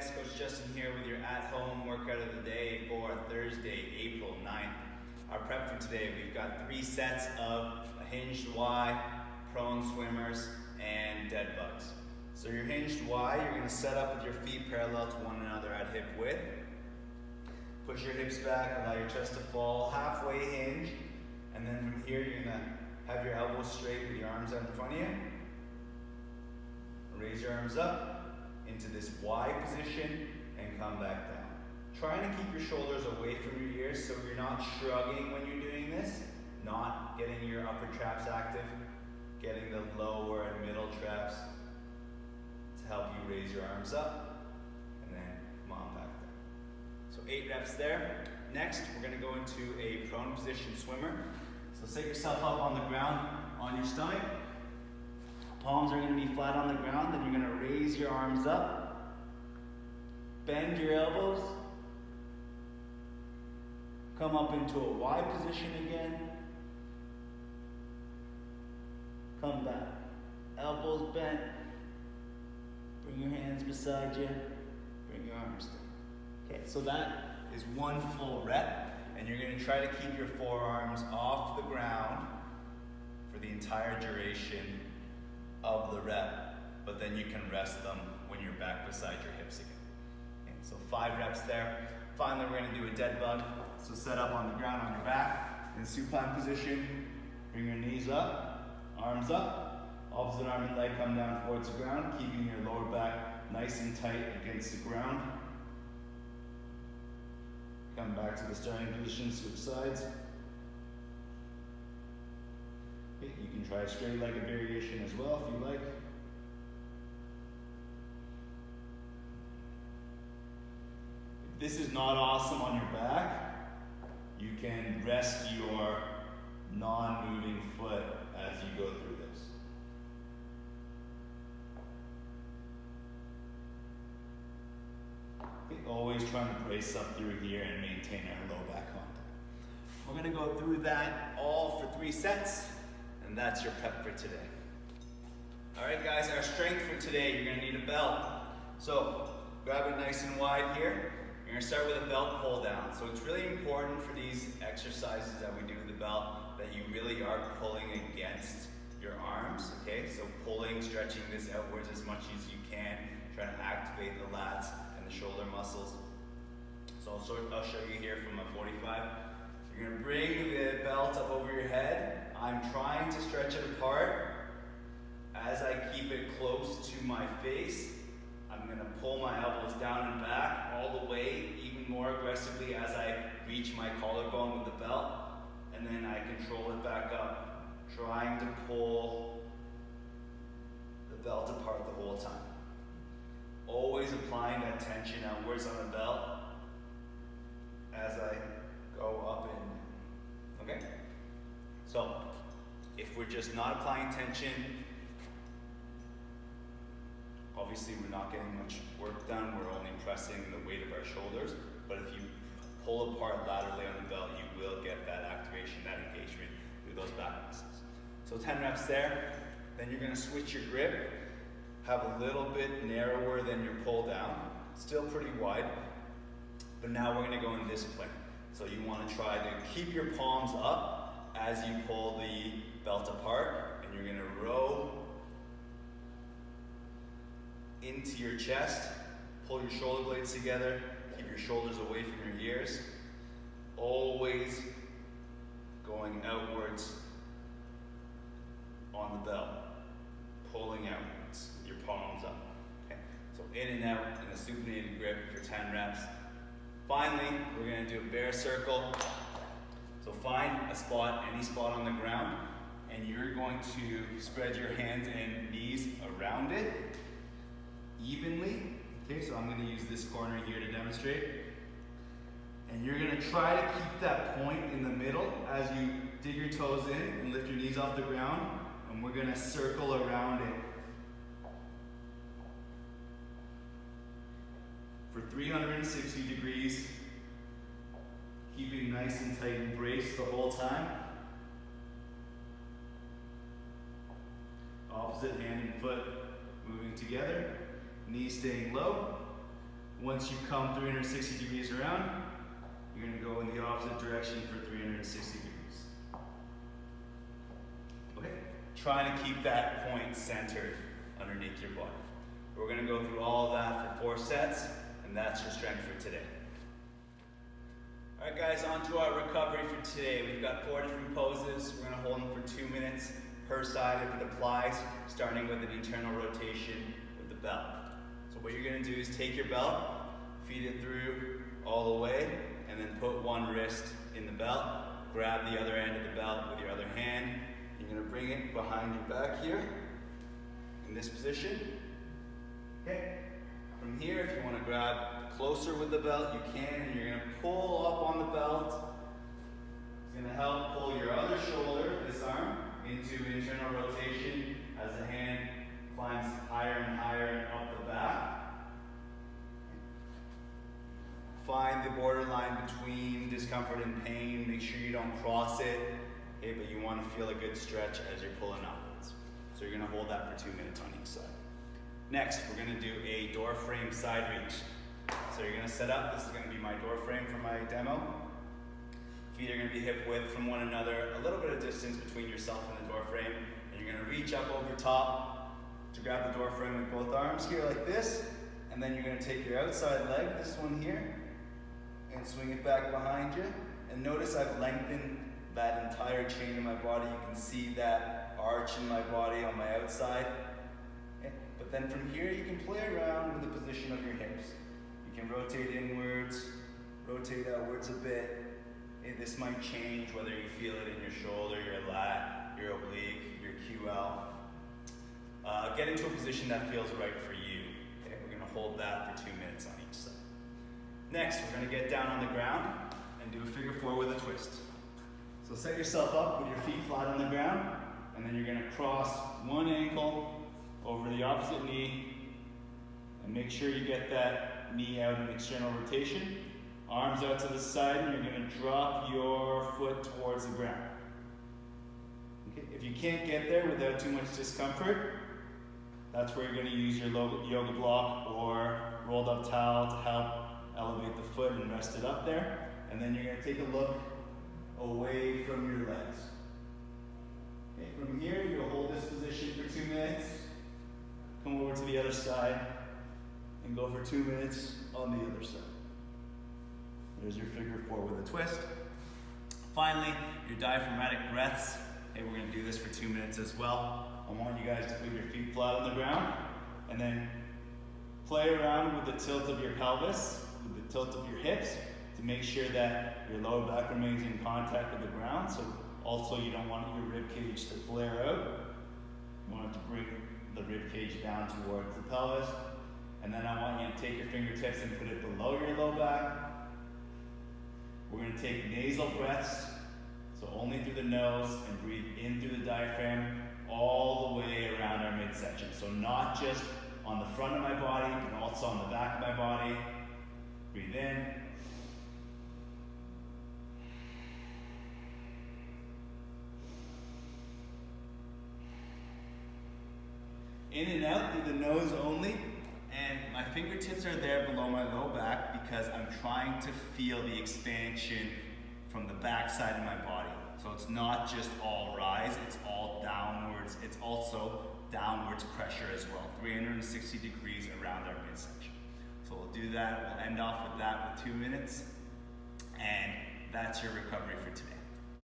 guys, Coach Justin here with your at-home workout of the day for Thursday, April 9th. Our prep for today, we've got 3 sets of a hinged Y, prone swimmers, and dead bugs. So your hinged Y, you're going to set up with your feet parallel to one another at hip width. Push your hips back, allow your chest to fall halfway hinge, and then from here you're going to have your elbows straight with your arms out in front of you. Raise your arms up into this Y position and come back down. Trying to keep your shoulders away from your ears so you're not shrugging when you're doing this, not getting your upper traps active, getting the lower and middle traps to help you raise your arms up, and then come on back down. So 8 reps there. Next, we're going to go into a prone position swimmer. So set yourself up on the ground on your stomach. Palms are going to be flat on the ground, then you're going to raise your arms up, bend your elbows, come up into a Y position again, come back, elbows bent, bring your hands beside you, bring your arms down. Okay, so that is 1 full rep, and you're going to try to keep your forearms off the ground for the entire duration of the rep, but then you can rest them when you're back beside your hips again. Okay, so 5 reps there. Finally, we're going to do a dead bug. So set up on the ground on your back in supine position. Bring your knees up, arms up. Opposite arm and leg come down towards the ground, keeping your lower back nice and tight against the ground. Come back to the starting position, switch sides. You can try a straight legged variation as well if you like. If this is not awesome on your back, you can rest your non-moving foot as you go through this. Always trying to brace up through here and maintain our low back contact. We're going to go through that all for 3 sets. And that's your prep for today. All right, guys, our strength for today, you're gonna need a belt. So grab it nice and wide here. You're gonna start with a belt pull down. So it's really important for these exercises that we do with the belt that you really are pulling against your arms, okay? So pulling, stretching this outwards as much as you can, trying to activate the lats and the shoulder muscles. So I'll show you here from a 45. You're gonna bring the belt up over your head. I'm trying to stretch it apart. As I keep it close to my face, I'm gonna pull my elbows down and back all the way, even more aggressively as I reach my collarbone with the belt, and then I control it back up, trying to pull the belt apart the whole time. Always applying that tension outwards on the belt as I go up and down, okay? So, if we're just not applying tension, obviously we're not getting much work done, we're only pressing the weight of our shoulders, but if you pull apart laterally on the belt, you will get that activation, that engagement through those back muscles. So 10 reps there, then you're gonna switch your grip, have a little bit narrower than your pull down, still pretty wide, but now we're gonna go in this plane. So you wanna try to keep your palms up as you pull the belt apart, and you're gonna row into your chest, pull your shoulder blades together, keep your shoulders away from your ears, always going outwards on the belt, pulling outwards with your palms up. Okay. So in and out in a supinated grip for 10 reps. Finally, we're gonna do a bear circle. So find a spot, any spot on the ground, and you're going to spread your hands and knees around it evenly. Okay, so I'm going to use this corner here to demonstrate. And you're going to try to keep that point in the middle as you dig your toes in and lift your knees off the ground, and we're going to circle around it for 360 degrees. Keeping nice and tight and braced the whole time. Opposite hand and foot moving together. Knees staying low. Once you come 360 degrees around, you're gonna go in the opposite direction for 360 degrees. Okay? Trying to keep that point centered underneath your body. We're gonna go through all of that for 4 sets, and that's your strength for today. All right, guys, on to our recovery for today. We've got 4 different poses. We're gonna hold them for 2 minutes per side if it applies, starting with an internal rotation with the belt. So what you're gonna do is take your belt, feed it through all the way, and then put one wrist in the belt, grab the other end of the belt with your other hand. You're gonna bring it behind your back here, in this position. Okay. From here, if you wanna grab closer with the belt, you can, and you're gonna pull up on the belt. It's gonna help pull your other shoulder, this arm, into internal rotation as the hand climbs higher and higher and up the back. Find the borderline between discomfort and pain. Make sure you don't cross it, okay, but you want to feel a good stretch as you're pulling upwards. So you're going to hold that for 2 minutes on each side. Next, we're going to do a door frame side reach. So you're going to set up. This is going to be my door frame for my demo. Feet are going to be hip width from one another, a little bit of distance between yourself and the door frame, and you're going to reach up over top to grab the door frame with both arms here like this, and then you're going to take your outside leg, this one here, and swing it back behind you. And notice I've lengthened that entire chain in my body. You can see that arch in my body on my outside. Okay. But then from here you can play around with the position of your hips. You can rotate inwards, rotate outwards a bit. Okay. This might change whether you feel it in your shoulder, your lat, your oblique, your QL. Get into a position that feels right for you. Okay. We're going to hold that for 2 minutes on each side. Next, we're going to get down on the ground and do a figure 4 with a twist. So set yourself up with your feet flat on the ground, and then you're going to cross one ankle over the opposite knee, and make sure you get that knee out in external rotation. Arms out to the side, and you're going to drop your foot towards the ground. Okay. If you can't get there without too much discomfort, that's where you're going to use your yoga block or rolled up towel to help elevate the foot and rest it up there. And then you're going to take a look away from your legs. Okay, from here, you'll hold this position for 2 minutes. Come over to the other side and go for 2 minutes on the other side. There's your figure 4 with a twist. Finally, your diaphragmatic breaths. Okay, we're going to do this for 2 minutes as well. I want you guys to put your feet flat on the ground and then play around with the tilt of your pelvis, with the tilt of your hips, to make sure that your lower back remains in contact with the ground. So also you don't want your rib cage to flare out. You want it to bring the rib cage down towards the pelvis. And then I want you to take your fingertips and put it below your low back. We're going to take nasal breaths, so only through the nose, and breathe in through the diaphragm all the way around our midsection. So not just on the front of my body, but also on the back of my body. Breathe in. In and out through the nose only. And my fingertips are there below my low back because I'm trying to feel the expansion from the back side of my body. So it's not just all rise, it's all downwards. It's also downwards pressure as well, 360 degrees around our midsection. So we'll do that, we'll end off with that with 2 minutes, and that's your recovery for today.